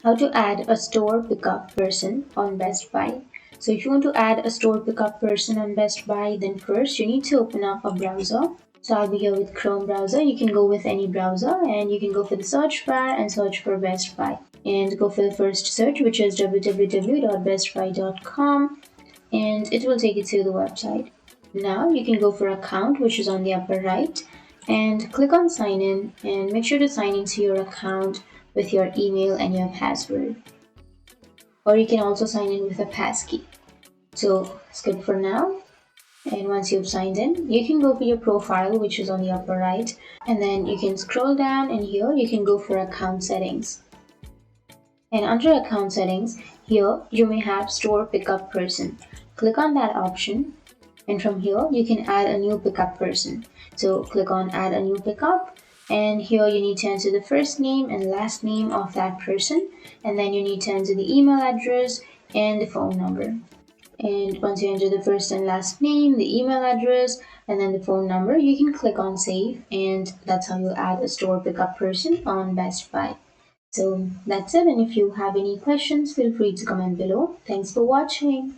How to add a store pickup person on Best Buy. So if you want to add a store pickup person on Best Buy, then first you need to open up a browser. So I'll be here with Chrome browser. You can go with any browser and you can go for the search bar and search for Best Buy. And go for the first search, which is www.bestbuy.com, and it will take you to the website. Now you can go for account, which is on the upper right, and click on sign in and make sure to sign into your account with your email and your password. Or you can also sign in with a passkey. So skip for now. And once you've signed in, you can go for your profile, which is on the upper right, and then you can scroll down, and here you can go for account settings. And under account settings, here you may have store pickup person. Click on that option, and from here you can add a new pickup person. So click on add a new pickup, and here you need to enter the first name and last name of that person, and then you need to enter the email address and the phone number. And once you enter the first and last name, the email address, and then the phone number, you can click on save, and that's how you add a store pickup person on Best Buy. So that's it, and if you have any questions, feel free to comment below. Thanks for watching.